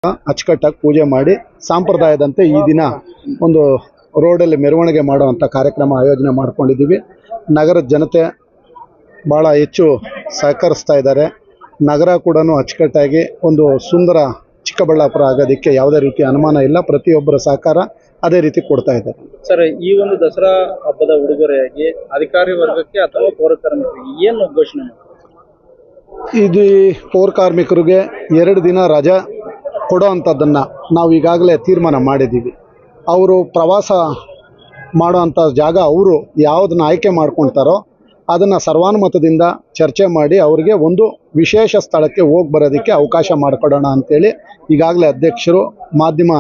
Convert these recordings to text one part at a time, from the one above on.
ಅಚ್ಚುಕಟ್ಟಾಗಿ ಪೂಜೆ ಮಾಡಿ ಸಾಂಪ್ರದಾಯದಂತೆ ಈ ದಿನ ಒಂದು ರೋಡಲ್ಲಿ ಮೆರವಣಿಗೆ ಮಾಡುವಂಥ ಕಾರ್ಯಕ್ರಮ ಆಯೋಜನೆ ಮಾಡ್ಕೊಂಡಿದ್ದೀವಿ. ನಗರದ ಜನತೆ ಭಾಳ ಹೆಚ್ಚು ಸಹಕರಿಸ್ತಾ ಇದ್ದಾರೆ. ನಗರ ಕೂಡ ಅಚ್ಚುಕಟ್ಟಾಗಿ ಒಂದು ಸುಂದರ ಚಿಕ್ಕಬಳ್ಳಾಪುರ ಆಗೋದಕ್ಕೆ ಯಾವುದೇ ರೀತಿ ಅನುಮಾನ ಇಲ್ಲ. ಪ್ರತಿಯೊಬ್ಬರ ಸಹಕಾರ ಅದೇ ರೀತಿ ಕೊಡ್ತಾ ಇದ್ದಾರೆ. ಸರ್, ಈ ಒಂದು ದಸರಾ ಹಬ್ಬದ ಉಡುಗೊರೆಯಾಗಿ ಅಧಿಕಾರಿ ವರ್ಗಕ್ಕೆ ಅಥವಾ ಪೌರ ಕಾರ್ಮಿಕರಿಗೆ ಏನು ಘೋಷಣೆ ಮಾಡ್ತಾರೆ? ಇದು ಪೌರ ಕಾರ್ಮಿಕರಿಗೆ 2 ದಿನ ರಜಾ ಕೊಡೋ ಅಂಥದ್ದನ್ನು ನಾವು ಈಗಾಗಲೇ ತೀರ್ಮಾನ ಮಾಡಿದ್ದೀವಿ. ಅವರು ಪ್ರವಾಸ ಮಾಡೋ ಅಂಥ ಜಾಗ ಅವರು ಯಾವುದನ್ನು ಆಯ್ಕೆ ಮಾಡ್ಕೊಳ್ತಾರೋ ಅದನ್ನು ಸರ್ವಾನುಮತದಿಂದ ಚರ್ಚೆ ಮಾಡಿ ಅವರಿಗೆ ಒಂದು ವಿಶೇಷ ಸ್ಥಳಕ್ಕೆ ಹೋಗಿ ಬರೋದಕ್ಕೆ ಅವಕಾಶ ಮಾಡಿಕೊಡೋಣ ಅಂಥೇಳಿ ಈಗಾಗಲೇ ಅಧ್ಯಕ್ಷರು ಮಾಧ್ಯಮ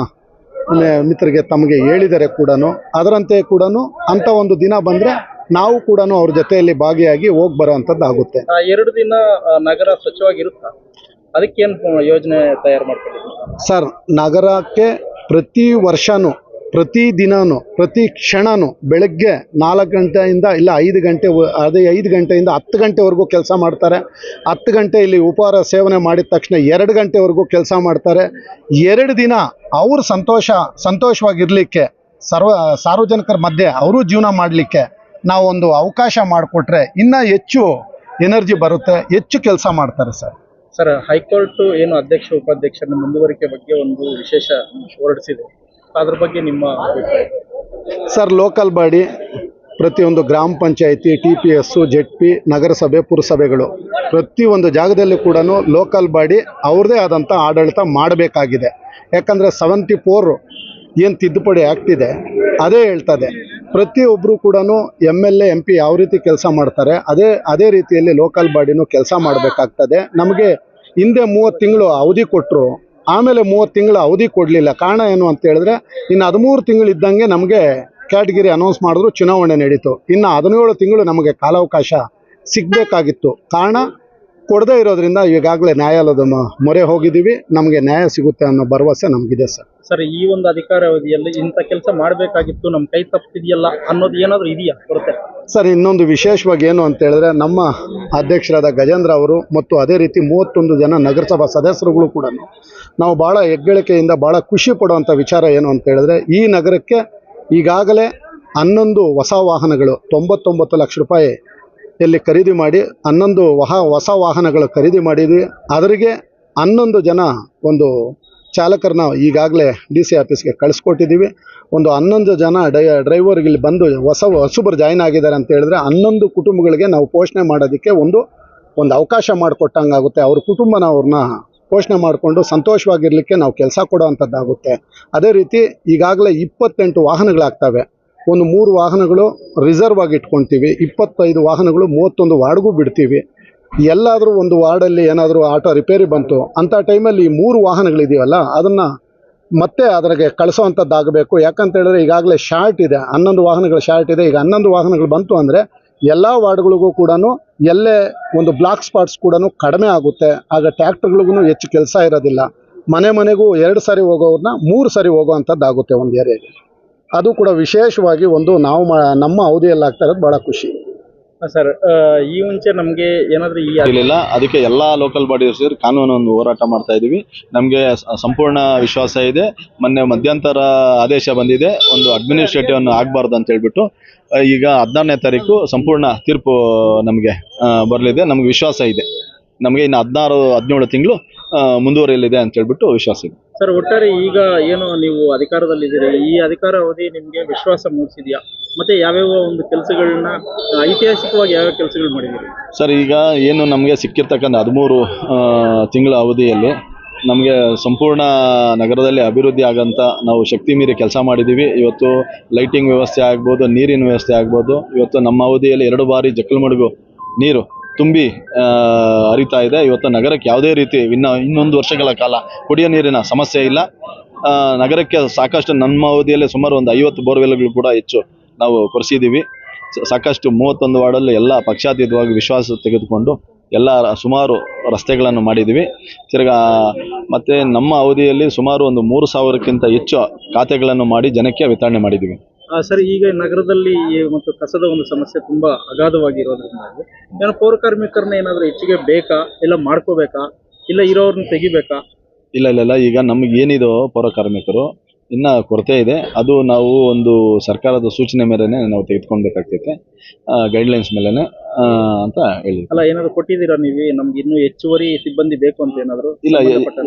ಮಿತ್ರರಿಗೆ ತಮಗೆ ಹೇಳಿದರೆ ಕೂಡ ಅದರಂತೆ ಕೂಡ ಅಂಥ ಒಂದು ದಿನ ಬಂದರೆ ನಾವು ಕೂಡ ಅವ್ರ ಜೊತೆಯಲ್ಲಿ ಭಾಗಿಯಾಗಿ ಹೋಗಿ ಬರೋವಂಥದ್ದು ಆಗುತ್ತೆ. 2 ದಿನ ನಗರ ಸ್ವಚ್ಛವಾಗಿರುತ್ತಾ? ಅದಕ್ಕೇನು ಯೋಜನೆ ತಯಾರು ಮಾಡ್ಕೊಂಡಿದ್ದೀವಿ ಸರ್? ನಗರಕ್ಕೆ ಪ್ರತಿ ವರ್ಷವೂ ಪ್ರತಿ ದಿನವೂ ಪ್ರತಿ ಕ್ಷಣವೂ ಬೆಳಗ್ಗೆ 4 ಗಂಟೆಯಿಂದ ಇಲ್ಲ 5 ಗಂಟೆ, ಅದೇ 5 ಗಂಟೆಯಿಂದ 10 ಗಂಟೆವರೆಗೂ ಕೆಲಸ ಮಾಡ್ತಾರೆ. 10 ಗಂಟೆ ಇಲ್ಲಿ ಉಪಹಾರ ಸೇವನೆ ಮಾಡಿದ ತಕ್ಷಣ 2 ಗಂಟೆವರೆಗೂ ಕೆಲಸ ಮಾಡ್ತಾರೆ. 2 ದಿನ ಅವರು ಸಂತೋಷವಾಗಿರಲಿಕ್ಕೆ ಸಾರ್ವಜನಿಕರ ಮಧ್ಯೆ ಅವರು ಜೀವನ ಮಾಡಲಿಕ್ಕೆ ನಾವು ಒಂದು ಅವಕಾಶ ಮಾಡಿಕೊಟ್ರೆ ಇನ್ನೂ ಹೆಚ್ಚು ಎನರ್ಜಿ ಬರುತ್ತೆ, ಹೆಚ್ಚು ಕೆಲಸ ಮಾಡ್ತಾರೆ ಸರ್. ಸರ್, ಹೈಕೋರ್ಟ್ ಏನು ಅಧ್ಯಕ್ಷ ಉಪಾಧ್ಯಕ್ಷರ ಮುಂದುವರಿಕೆ ಬಗ್ಗೆ ಒಂದು ವಿಶೇಷ ಹೊರಡಿಸಿದೆ, ಅದ್ರ ಬಗ್ಗೆ ನಿಮ್ಮ ಅಭಿಪ್ರಾಯ? ಸರ್, ಲೋಕಲ್ ಬಾಡಿ ಪ್ರತಿಯೊಂದು ಗ್ರಾಮ ಪಂಚಾಯಿತಿ, TPS, ZP, ನಗರಸಭೆ, ಪುರಸಭೆಗಳು ಪ್ರತಿಯೊಂದು ಜಾಗದಲ್ಲಿ ಕೂಡ ಲೋಕಲ್ ಬಾಡಿ ಅವ್ರದ್ದೇ ಆದಂಥ ಆಡಳಿತ ಮಾಡಬೇಕಾಗಿದೆ. ಯಾಕಂದರೆ 74 ಏನು ತಿದ್ದುಪಡಿ ಆಗ್ತಿದೆ ಅದೇ ಹೇಳ್ತದೆ. ಪ್ರತಿಯೊಬ್ಬರು ಕೂಡ MLA MP ಯಾವ ರೀತಿ ಕೆಲಸ ಮಾಡ್ತಾರೆ ಅದೇ ರೀತಿಯಲ್ಲಿ ಲೋಕಲ್ ಬಾಡಿನೂ ಕೆಲಸ ಮಾಡಬೇಕಾಗ್ತದೆ. ನಮಗೆ ಹಿಂದೆ 30 ತಿಂಗಳು ಅವಧಿ ಕೊಟ್ಟರು, ಆಮೇಲೆ 30 ತಿಂಗಳು ಅವಧಿ ಕೊಡಲಿಲ್ಲ. ಕಾರಣ ಏನು ಅಂತ ಹೇಳಿದ್ರೆ ಇನ್ನು 13 ತಿಂಗಳು ಇದ್ದಂಗೆ ನಮಗೆ ಕ್ಯಾಟಗಿರಿ ಅನೌನ್ಸ್ ಮಾಡಿದ್ರು, ಚುನಾವಣೆ ನಡೀತು. ಇನ್ನು 17 ತಿಂಗಳು ನಮಗೆ ಕಾಲಾವಕಾಶ ಸಿಗಬೇಕಾಗಿತ್ತು. ಕಾರಣ ಕೊಡದೇ ಇರೋದ್ರಿಂದ ಈಗಾಗಲೇ ನ್ಯಾಯಾಲಯದ ಮೊರೆ ಹೋಗಿದ್ದೀವಿ. ನಮಗೆ ನ್ಯಾಯ ಸಿಗುತ್ತೆ ಅನ್ನೋ ಭರವಸೆ ನಮಗಿದೆ ಸರ್. ಸರ್, ಈ ಒಂದು ಅಧಿಕಾರ ಅವಧಿಯಲ್ಲಿ ಇಂಥ ಕೆಲಸ ಮಾಡಬೇಕಾಗಿತ್ತು, ನಮ್ಮ ಕೈ ತಪ್ಪಿದೆಯಲ್ಲ ಅನ್ನೋದು ಏನಾದರೂ ಇದೆಯಾ ಬರುತ್ತೆ? ಸರ್, ಇನ್ನೊಂದು ವಿಶೇಷವಾಗಿ ಏನು ಅಂತ ಹೇಳಿದ್ರೆ ನಮ್ಮ ಅಧ್ಯಕ್ಷರಾದ ಗಜೇಂದ್ರ ಅವರು ಮತ್ತು ಅದೇ ರೀತಿ 31 ಜನ ನಗರಸಭಾ ಸದಸ್ಯರುಗಳು ಕೂಡ ನಾವು ಭಾಳ ಹೆಗ್ಗಳಿಕೆಯಿಂದ ಭಾಳ ಖುಷಿ ಪಡುವಂಥ ವಿಚಾರ ಏನು ಅಂತ ಹೇಳಿದ್ರೆ ಈ ನಗರಕ್ಕೆ ಈಗಾಗಲೇ 11 ಹೊಸ ವಾಹನಗಳು 99 ಲಕ್ಷ ರೂಪಾಯಿ ಎಲ್ಲಿ ಖರೀದಿ ಮಾಡಿ 11 ಹೊಸ ವಾಹನಗಳು ಖರೀದಿ ಮಾಡಿದ್ವಿ. ಅದರಿಗೆ 11 ಜನ ಒಂದು ಚಾಲಕರನ್ನ ಈಗಾಗಲೇ DC ಆಫೀಸ್ಗೆ ಕಳಿಸ್ಕೊಟ್ಟಿದ್ದೀವಿ. ಒಂದು 11 ಜನ ಡ್ರೈವರ್ಗೆ ಇಲ್ಲಿ ಬಂದು ಹೊಸಬರು ಜಾಯ್ನ್ ಆಗಿದ್ದಾರೆ ಅಂತ ಹೇಳಿದ್ರೆ 11 ಕುಟುಂಬಗಳಿಗೆ ನಾವು ಪೋಷಣೆ ಮಾಡೋದಕ್ಕೆ ಒಂದು ಅವಕಾಶ ಮಾಡಿಕೊಟ್ಟಂಗಾಗುತ್ತೆ. ಅವ್ರ ಕುಟುಂಬನ ಅವ್ರನ್ನ ಪೋಷಣೆ ಮಾಡಿಕೊಂಡು ಸಂತೋಷವಾಗಿರಲಿಕ್ಕೆ ನಾವು ಕೆಲಸ ಕೊಡೋ ಅಂಥದ್ದಾಗುತ್ತೆ. ಅದೇ ರೀತಿ ಈಗಾಗಲೇ 28 ವಾಹನಗಳಾಗ್ತವೆ. ಒಂದು 3 ವಾಹನಗಳು ರಿಸರ್ವ್ ಆಗಿ ಇಟ್ಕೊಳ್ತೀವಿ, 25 ವಾಹನಗಳು 31 ವಾರ್ಡ್ಗೂ ಬಿಡ್ತೀವಿ. ಎಲ್ಲಾದರೂ ಒಂದು ವಾರ್ಡಲ್ಲಿ ಏನಾದರೂ ಆಟೋ ರಿಪೇರಿ ಬಂತು ಅಂಥ ಟೈಮಲ್ಲಿ ಈ 3 ವಾಹನಗಳಿದೆಯಲ್ಲ ಅದನ್ನು ಮತ್ತೆ ಅದರಿಗೆ ಕಳಿಸೋವಂಥದ್ದಾಗಬೇಕು. ಯಾಕಂತ ಹೇಳಿದ್ರೆ ಈಗಾಗಲೇ ಶಾರ್ಟ್ ಇದೆ, 11 ವಾಹನಗಳು ಶಾರ್ಟ್ ಇದೆ. ಈಗ 11 ವಾಹನಗಳು ಬಂತು ಅಂದರೆ ಎಲ್ಲ ವಾರ್ಡ್ಗಳಿಗೂ ಕೂಡ ಎಲ್ಲೇ ಒಂದು ಬ್ಲಾಕ್ ಸ್ಪಾಟ್ಸ್ ಕೂಡ ಕಡಿಮೆ ಆಗುತ್ತೆ. ಆಗ ಟ್ಯಾಕ್ಟರ್ಗಳಿಗೂ ಹೆಚ್ಚು ಕೆಲಸ ಇರೋದಿಲ್ಲ. ಮನೆಗೂ 2 ಸಾರಿ ಹೋಗೋವ್ರನ್ನ 3 ಸಾರಿ ಹೋಗೋವಂಥದ್ದಾಗುತ್ತೆ ಒಂದು ಏರಿಯಾಗೆ. ಅದು ಕೂಡ ವಿಶೇಷವಾಗಿ ಒಂದು ನಾವು ನಮ್ಮ ಅವಧಿಯಲ್ಲಿ ಆಗ್ತಾ ಇರೋದು ಭಾಳ ಖುಷಿ. ಸರ್, ಈ ಮುಂಚೆ ನಮಗೆ ಏನಾದರೂ ಇರಲಿಲ್ಲ. ಅದಕ್ಕೆ ಎಲ್ಲ ಲೋಕಲ್ ಬಾಡಿ ಸೇರಿ ಕಾನೂನು ಒಂದು ಹೋರಾಟ ಮಾಡ್ತಾ ಇದ್ದೀವಿ. ನಮಗೆ ಸಂಪೂರ್ಣ ವಿಶ್ವಾಸ ಇದೆ. ಮೊನ್ನೆ ಮಧ್ಯಂತರ ಆದೇಶ ಬಂದಿದೆ, ಒಂದು ಅಡ್ಮಿನಿಸ್ಟ್ರೇಟಿವ್ ಅನ್ನು ಆಗಬಾರ್ದು ಅಂತ ಹೇಳ್ಬಿಟ್ಟು. ಈಗ 14ನೇ ತಾರೀಕು ಸಂಪೂರ್ಣ ತೀರ್ಪು ನಮಗೆ ಬರಲಿದೆ. ನಮಗೆ ವಿಶ್ವಾಸ ಇದೆ. ನಮಗೆ ಇನ್ನು 16-17 ತಿಂಗಳು ಮುಂದುವರಿಯಲಿದೆ ಅಂತ ಹೇಳ್ಬಿಟ್ಟು ವಿಶ್ವಾಸ ಇದೆ. ಸರ್, ಒಟ್ಟಾರೆ ಈಗ ಏನು ನೀವು ಅಧಿಕಾರದಲ್ಲಿದ್ದೀರಿ, ಈ ಅಧಿಕಾರ ಅವಧಿ ನಿಮಗೆ ವಿಶ್ವಾಸ ಮೂಡಿಸಿದೆಯಾ? ಮತ್ತೆ ಯಾವ್ಯಾವ ಒಂದು ಕೆಲಸಗಳನ್ನ ಐತಿಹಾಸಿಕವಾಗಿ ಯಾವ ಕೆಲಸಗಳು ಮಾಡಿದ್ದೀರಿ? ಸರ್, ಈಗ ಏನು ನಮಗೆ ಸಿಕ್ಕಿರ್ತಕ್ಕಂಥ 13 ತಿಂಗಳ ಅವಧಿಯಲ್ಲಿ ನಮಗೆ ಸಂಪೂರ್ಣ ನಗರದಲ್ಲಿ ಅಭಿವೃದ್ಧಿ ಆಗಂತ ನಾವು ಶಕ್ತಿ ಮೀರಿ ಕೆಲಸ ಮಾಡಿದ್ದೀವಿ. ಇವತ್ತು ಲೈಟಿಂಗ್ ವ್ಯವಸ್ಥೆ ಆಗ್ಬೋದು, ನೀರಿನ ವ್ಯವಸ್ಥೆ ಆಗ್ಬೋದು. ಇವತ್ತು ನಮ್ಮ ಅವಧಿಯಲ್ಲಿ 2 ಬಾರಿ ಜಕ್ಕಲಮಡುಗು ನೀರು ತುಂಬಿ ಹರಿತಾ ಇದೆ. ಇವತ್ತು ನಗರಕ್ಕೆ ಯಾವುದೇ ರೀತಿ ಇನ್ನೊಂದು ವರ್ಷಗಳ ಕಾಲ ಕುಡಿಯೋ ನೀರಿನ ಸಮಸ್ಯೆ ಇಲ್ಲ. ನಗರಕ್ಕೆ ಸಾಕಷ್ಟು ನಮ್ಮ ಅವಧಿಯಲ್ಲಿ ಸುಮಾರು ಒಂದು 50 ಬೋರ್ವೆಲ್ಗಳು ಕೂಡ ಹೆಚ್ಚು ನಾವು ಕೊರೆಸಿದ್ದೀವಿ. ಸಾಕಷ್ಟು 31 ವಾರ್ಡಲ್ಲಿ ಎಲ್ಲ ಪಕ್ಷಾತೀತವಾಗಿ ವಿಶ್ವಾಸ ತೆಗೆದುಕೊಂಡು ಎಲ್ಲ ಸುಮಾರು ರಸ್ತೆಗಳನ್ನು ಮಾಡಿದ್ದೀವಿ. ಮತ್ತು ನಮ್ಮ ಅವಧಿಯಲ್ಲಿ ಸುಮಾರು ಒಂದು 3,000ಕ್ಕಿಂತ ಹೆಚ್ಚು ಖಾತೆಗಳನ್ನು ಮಾಡಿ ಜನಕ್ಕೆ ವಿತರಣೆ ಮಾಡಿದ್ದೀವಿ. ಸರ್, ಈಗ ನಗರದಲ್ಲಿ ಮತ್ತು ಕಸದ ಒಂದು ಸಮಸ್ಯೆ ತುಂಬಾ ಅಗಾಧವಾಗಿರೋದ್ರಿಂದ ಏನೋ ಪೌರ ಕಾರ್ಮಿಕರನ್ನ ಏನಾದರೂ ಹೆಚ್ಚಿಗೆ ಬೇಕಾ, ಇಲ್ಲ ಮಾಡ್ಕೋಬೇಕಾ, ಇಲ್ಲ ಇರೋರನ್ನ ತೆಗಿಬೇಕಾ? ಇಲ್ಲ ಈಗ ನಮ್ಗೆ ಏನಿದು ಪೌರ ಕಾರ್ಮಿಕರು ಇನ್ನ ಕೊರತೆ ಇದೆ. ಅದು ನಾವು ಒಂದು ಸರ್ಕಾರದ ಸೂಚನೆ ಮೇರೆನೆ ನಾವು ತೆಗೆದುಕೊಳ್ಬೇಕಾಗ್ತೈತೆ, ಗೈಡ್ಲೈನ್ಸ್ ಮೇಲೆನೆ ಅಂತ ಹೇಳಿ. ಅಲ್ಲ, ಏನಾದ್ರು ಕೊಟ್ಟಿದ್ದೀರಾ ನೀವು ನಮ್ಗೆ ಇನ್ನೂ ಹೆಚ್ಚುವರಿ ಸಿಬ್ಬಂದಿ ಬೇಕು ಅಂತ ಏನಾದ್ರು? ಇಲ್ಲ,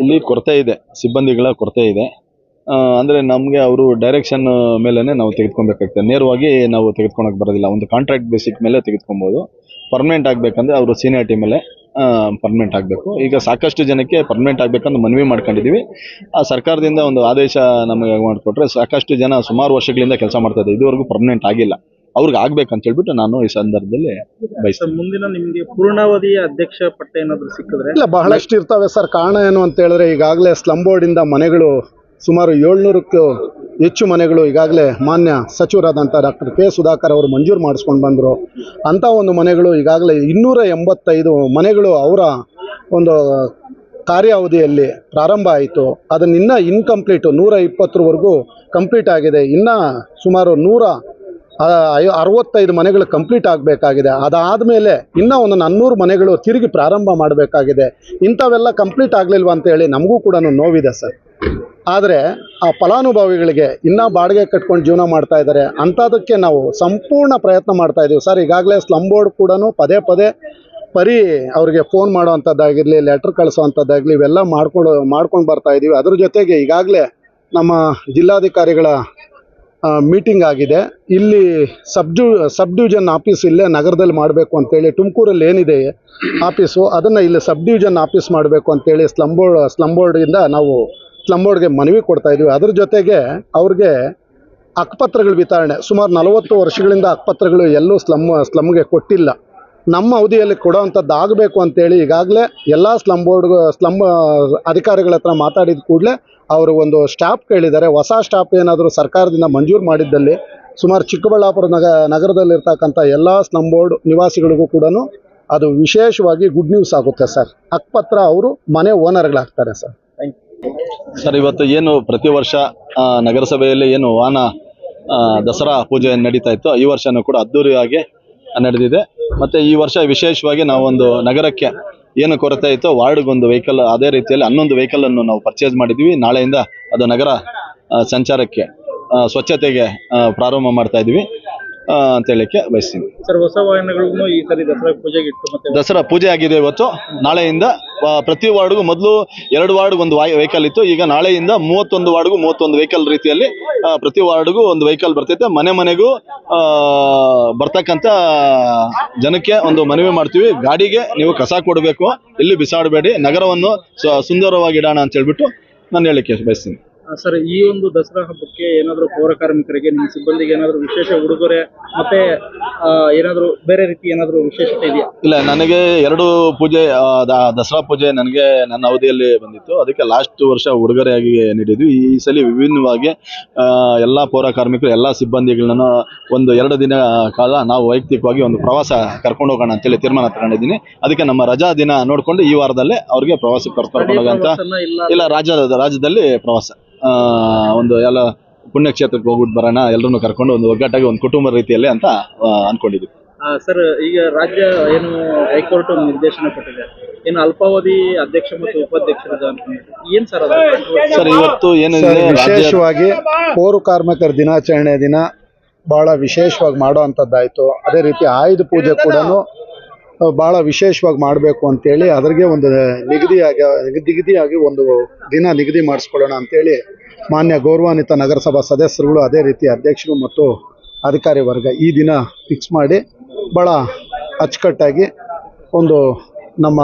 ಇಲ್ಲಿ ಕೊರತೆ ಇದೆ, ಸಿಬ್ಬಂದಿಗಳ ಕೊರತೆ ಇದೆ. ಅಂದ್ರೆ ನಮ್ಗೆ ಅವರು ಡೈರೆಕ್ಷನ್ ಮೇಲೆನೆ ನಾವು ತೆಗೆದುಕೊಳ್ಬೇಕಾಗ್ತದೆ, ನೇರವಾಗಿ ನಾವು ತೆಗೆದುಕೊಳಕ್ ಬರೋದಿಲ್ಲ. ಒಂದು ಕಾಂಟ್ರಾಕ್ಟ್ ಬೇಸಿಕ್ ಮೇಲೆ ತೆಗೆದುಕೊಬಹುದು. ಪರ್ಮನೆಂಟ್ ಆಗ್ಬೇಕಂದ್ರೆ ಅವರು ಸೀನಿಯಾರಿಟಿ ಮೇಲೆ ಪರ್ಮನೆಂಟ್ ಆಗಬೇಕು. ಈಗ ಸಾಕಷ್ಟು ಜನಕ್ಕೆ ಪರ್ಮನೆಂಟ್ ಆಗ್ಬೇಕಂತ ಮನವಿ ಮಾಡ್ಕೊಂಡಿದೀವಿ. ಆ ಸರ್ಕಾರದಿಂದ ಒಂದು ಆದೇಶ ನಮಗೆ ಮಾಡಿಕೊಟ್ರೆ ಸಾಕಷ್ಟು ಜನ ಸುಮಾರು ವರ್ಷಗಳಿಂದ ಕೆಲಸ ಮಾಡ್ತಾ ಇದ್ದಾರೆ, ಇದುವರೆಗೂ ಪರ್ಮನೆಂಟ್ ಆಗಿಲ್ಲ. ಅವ್ರಿಗೆ ಆಗ್ಬೇಕಂತ ಹೇಳ್ಬಿಟ್ಟು ನಾನು ಈ ಸಂದರ್ಭದಲ್ಲಿ ಬಯಸ್ತೇನೆ. ಮುಂದಿನ ನಿಮ್ಗೆ ಪೂರ್ಣಾವಧಿಯ ಅಧ್ಯಕ್ಷ ಪಟ್ಟ ಏನಾದ್ರು ಸಿಕ್ಕಿದ್ರೆ? ಇಲ್ಲ, ಬಹಳಷ್ಟು ಇರ್ತವೆ ಸರ್. ಕಾರಣ ಏನು ಅಂತ ಹೇಳಿದ್ರೆ ಈಗಾಗಲೇ ಸ್ಲಮ್ ಬೋರ್ಡಿಂದ ಮನೆಗಳು ಸುಮಾರು 700ಕ್ಕೂ ಹೆಚ್ಚು ಮನೆಗಳು ಈಗಾಗಲೇ ಮಾನ್ಯ ಸಚಿವರಾದಂಥ ಡಾಕ್ಟರ್ ಕೆ ಸುಧಾಕರ್ ಅವರು ಮಂಜೂರು ಮಾಡಿಸ್ಕೊಂಡು ಬಂದರು. ಅಂಥ ಒಂದು ಮನೆಗಳು ಈಗಾಗಲೇ 285 ಮನೆಗಳು ಅವರ ಒಂದು ಕಾರ್ಯಾವಧಿಯಲ್ಲಿ ಪ್ರಾರಂಭ ಆಯಿತು. ಅದನ್ನಿನ್ನ ಇನ್ಕಂಪ್ಲೀಟು 120ವರೆಗೂ ಕಂಪ್ಲೀಟ್ ಆಗಿದೆ. ಇನ್ನು ಸುಮಾರು 165 ಮನೆಗಳು ಕಂಪ್ಲೀಟ್ ಆಗಬೇಕಾಗಿದೆ. ಅದಾದಮೇಲೆ ಇನ್ನೂ ಒಂದು 400 ಮನೆಗಳು ತಿರುಗಿ ಪ್ರಾರಂಭ ಮಾಡಬೇಕಾಗಿದೆ. ಇಂಥವೆಲ್ಲ ಕಂಪ್ಲೀಟ್ ಆಗಲಿಲ್ವ ಅಂತೇಳಿ ನಮಗೂ ಕೂಡ ನೋವಿದೆ ಸರ್. ಆದರೆ ಆ ಫಲಾನುಭವಿಗಳಿಗೆ ಇನ್ನೂ ಬಾಡಿಗೆ ಕಟ್ಕೊಂಡು ಜೀವನ ಮಾಡ್ತಾ ಇದ್ದಾರೆ. ಅಂಥದಕ್ಕೆ ನಾವು ಸಂಪೂರ್ಣ ಪ್ರಯತ್ನ ಮಾಡ್ತಾ ಇದ್ದೀವಿ ಸರ್. ಈಗಾಗಲೇ ಸ್ಲಮ್ ಬೋರ್ಡ್ ಕೂಡ ಪದೇ ಅವರಿಗೆ ಫೋನ್ ಮಾಡೋವಂಥದ್ದಾಗಿರಲಿ, ಲೆಟ್ರ್ ಕಳಿಸೋವಂಥದ್ದಾಗಲಿ, ಇವೆಲ್ಲ ಮಾಡ್ಕೊಂಡು ಬರ್ತಾ ಇದ್ದೀವಿ. ಅದ್ರ ಜೊತೆಗೆ ಈಗಾಗಲೇ ನಮ್ಮ ಜಿಲ್ಲಾಧಿಕಾರಿಗಳ ಮೀಟಿಂಗ್ ಆಗಿದೆ. ಇಲ್ಲಿ ಸಬ್ ಡಿವಿಷನ್ ಆಫೀಸ್ ಇಲ್ಲೇ ನಗರದಲ್ಲಿ ಮಾಡಬೇಕು ಅಂತೇಳಿ, ತುಮಕೂರಲ್ಲಿ ಏನಿದೆ ಆಫೀಸು ಅದನ್ನು ಇಲ್ಲಿ ಸಬ್ ಡಿವಿಷನ್ ಆಫೀಸ್ ಮಾಡಬೇಕು ಅಂತೇಳಿ ಸ್ಲಮ್ ಬೋರ್ಡಿಂದ ನಾವು ಸ್ಲಮ್ ಬೋರ್ಡ್ಗೆ ಮನವಿ ಕೊಡ್ತಾ ಇದ್ದೀವಿ. ಅದ್ರ ಜೊತೆಗೆ ಅವ್ರಿಗೆ ಹಕ್ಕುಪತ್ರಗಳ ವಿತರಣೆ ಸುಮಾರು 40 ವರ್ಷಗಳಿಂದ ಹಕ್ಕುಪತ್ರಗಳು ಎಲ್ಲೂ ಸ್ಲಮ್ಗೆ ಕೊಟ್ಟಿಲ್ಲ. ನಮ್ಮ ಅವಧಿಯಲ್ಲಿ ಕೊಡೋವಂಥದ್ದು ಆಗಬೇಕು ಅಂತೇಳಿ ಈಗಾಗಲೇ ಎಲ್ಲ ಸ್ಲಮ್ ಅಧಿಕಾರಿಗಳ ಹತ್ರ ಮಾತಾಡಿದ ಕೂಡಲೇ ಅವರು ಒಂದು ಸ್ಟಾಪ್ ಕೇಳಿದ್ದಾರೆ. ಹೊಸ ಸ್ಟಾಪ್ ಏನಾದರೂ ಸರ್ಕಾರದಿಂದ ಮಂಜೂರು ಮಾಡಿದ್ದಲ್ಲಿ ಸುಮಾರು ಚಿಕ್ಕಬಳ್ಳಾಪುರ ನಗರದಲ್ಲಿರ್ತಕ್ಕಂಥ ಎಲ್ಲ ಸ್ಲಮ್ ಬೋರ್ಡ್ ನಿವಾಸಿಗಳಿಗೂ ಕೂಡ ಅದು ವಿಶೇಷವಾಗಿ ಗುಡ್ ನ್ಯೂಸ್ ಆಗುತ್ತೆ ಸರ್. ಹಕ್ಕುಪತ್ರ ಅವರು ಮನೆ ಓನರ್ಗಳಾಗ್ತಾರೆ ಸರ್. ಸರ್, ಇವತ್ತು ಏನು ಪ್ರತಿ ವರ್ಷ ನಗರಸಭೆಯಲ್ಲಿ ಏನು ವಾಹನ ದಸರಾ ಪೂಜೆ ನಡೀತಾ ಇತ್ತು, ಈ ವರ್ಷನೂ ಕೂಡ ಅದ್ದೂರಿಯಾಗಿ ನಡೆದಿದೆ. ಮತ್ತು ಈ ವರ್ಷ ವಿಶೇಷವಾಗಿ ನಾವೊಂದು ನಗರಕ್ಕೆ ಏನು ಕೊರತೆ ಇತ್ತು, ವಾರ್ಡ್ಗೊಂದು ವೆಹಿಕಲ್, ಅದೇ ರೀತಿಯಲ್ಲಿ 11 ವೆಹಿಕಲನ್ನು ನಾವು ಪರ್ಚೇಸ್ ಮಾಡಿದ್ವಿ. ನಾಳೆಯಿಂದ ಅದು ನಗರ ಸಂಚಾರಕ್ಕೆ ಸ್ವಚ್ಛತೆಗೆ ಪ್ರಾರಂಭ ಮಾಡ್ತಾ ಇದ್ವಿ ಅಂತ ಹೇಳಲಿಕ್ಕೆ ಬಯಸ್ತೀನಿ ಸರ್. ಹೊಸ ವಾಹನಗಳನ್ನು ಈ ಸರಿ ದಸರಾ ಪೂಜೆಗೆ ಇಟ್ಟು ಮತ್ತೆ ದಸರಾ ಪೂಜೆ ಆಗಿದೆ ಇವತ್ತು. ನಾಳೆಯಿಂದ ಪ್ರತಿ ವಾರ್ಡ್ಗೂ ಮೊದಲು 2 ವಾರ್ಡ್ಗೆ ಒಂದು ವೆಹಿಕಲ್ ಇತ್ತು. ಈಗ ನಾಳೆಯಿಂದ 31 ವಾರ್ಡ್ಗೂ 31 ವೆಹಿಕಲ್ ರೀತಿಯಲ್ಲಿ ಪ್ರತಿ ವಾರ್ಡ್ಗೂ ಒಂದು ವೆಹಿಕಲ್ ಬರ್ತೈತೆ. ಮನೆಗೂ ಬರ್ತಕ್ಕಂಥ ಜನಕ್ಕೆ ಒಂದು ಮನವಿ ಮಾಡ್ತೀವಿ, ಗಾಡಿಗೆ ನೀವು ಕಸ ಕೊಡಬೇಕು, ಎಲ್ಲಿ ಬಿಸಾಡಬೇಡಿ, ನಗರವನ್ನು ಸುಂದರವಾಗಿ ಇಡೋಣ ಅಂತ ಹೇಳ್ಬಿಟ್ಟು ನಾನು ಹೇಳಲಿಕ್ಕೆ ಬಯಸ್ತೀನಿ. ಸರ್, ಈ ಒಂದು ದಸರಾ ಹಬ್ಬಕ್ಕೆ ಏನಾದರೂ ಪೌರ ಕಾರ್ಮಿಕರಿಗೆ, ನಿಮ್ಮ ಸಿಬ್ಬಂದಿಗೆ ಏನಾದರೂ ವಿಶೇಷ ಉಡುಗೊರೆ ಮತ್ತೆ ಏನಾದರೂ ಬೇರೆ ರೀತಿ ಏನಾದರೂ ವಿಶೇಷತೆ ಇದೆಯಾ? ಇಲ್ಲ, ನನಗೆ 2 ಪೂಜೆ, ದಸರಾ ಪೂಜೆ ನನಗೆ ನನ್ನ ಅವಧಿಯಲ್ಲಿ ಬಂದಿತ್ತು. ಅದಕ್ಕೆ ಲಾಸ್ಟ್ ವರ್ಷ ಉಡುಗೊರೆಯಾಗಿ ನೀಡಿದ್ವಿ. ಈ ಸಲ ವಿಭಿನ್ನವಾಗಿ ಎಲ್ಲ ಪೌರ ಕಾರ್ಮಿಕರು, ಎಲ್ಲ ಸಿಬ್ಬಂದಿಗಳನ್ನ ಒಂದು 2 ದಿನ ಕಾಲ ನಾವು ವೈಯಕ್ತಿಕವಾಗಿ ಒಂದು ಪ್ರವಾಸ ಕರ್ಕೊಂಡು ಹೋಗೋಣ ಅಂತೇಳಿ ತೀರ್ಮಾನ ತಗೊಂಡಿದ್ದೀನಿ. ಅದಕ್ಕೆ ನಮ್ಮ ರಜಾ ದಿನ ನೋಡಿಕೊಂಡು ಈ ವಾರದಲ್ಲೇ ಅವ್ರಿಗೆ ಪ್ರವಾಸಕ್ಕೆ ಕರ್ಕೊಂಡು ಹೋಗೋಂತ ಇಲ್ಲ, ರಾಜ್ಯದಲ್ಲಿ ಪ್ರವಾಸ ಒಂದು ಎಲ್ಲ ಪುಣ್ಯಕ್ಷೇತ್ರಕ್ಕೆ ಹೋಗ್ಬಿಟ್ಟು ಬರೋಣ, ಎಲ್ಲರನ್ನು ಕರ್ಕೊಂಡು ಒಂದು ಒಗ್ಗಟ್ಟಾಗಿ ಒಂದು ಕುಟುಂಬ ರೀತಿಯಲ್ಲಿ ಅಂತ ಅನ್ಕೊಂಡಿದ್ವಿ. ಸರ್, ಈಗ ರಾಜ್ಯ ಏನು ಹೈಕೋರ್ಟ್ ಒಂದು ನಿರ್ದೇಶನ ಕೊಟ್ಟಿದೆ, ಏನು ಅಲ್ಪಾವಧಿ ಅಧ್ಯಕ್ಷ ಮತ್ತು ಉಪಾಧ್ಯಕ್ಷರದ ಏನ್ ಸರ್ ಅದು? ಸರ್, ಇವತ್ತು ಏನಿದೆ, ವಿಶೇಷವಾಗಿ ಪೌರ ಕಾರ್ಮಿಕರ ದಿನಾಚರಣೆ ದಿನ ಬಹಳ ವಿಶೇಷವಾಗಿ ಮಾಡೋ ಅಂಥದ್ದಾಯಿತು. ಅದೇ ರೀತಿ ಆಯುಧ ಪೂಜೆ ಕೂಡ ಭಾಳ ವಿಶೇಷವಾಗಿ ಮಾಡಬೇಕು ಅಂತೇಳಿ ಅದ್ರಿಗೆ ಒಂದು ನಿಗದಿಯಾಗಿ ಒಂದು ದಿನ ನಿಗದಿ ಮಾಡಿಸ್ಕೊಳ್ಳೋಣ ಅಂತೇಳಿ ಮಾನ್ಯ ಗೌರವಾನ್ವಿತ ನಗರಸಭಾ ಸದಸ್ಯರುಗಳು, ಅದೇ ರೀತಿ ಅಧ್ಯಕ್ಷರು ಮತ್ತು ಅಧಿಕಾರಿ ವರ್ಗ ಈ ದಿನ ಫಿಕ್ಸ್ ಮಾಡಿ ಭಾಳ ಅಚ್ಚುಕಟ್ಟಾಗಿ ಒಂದು ನಮ್ಮ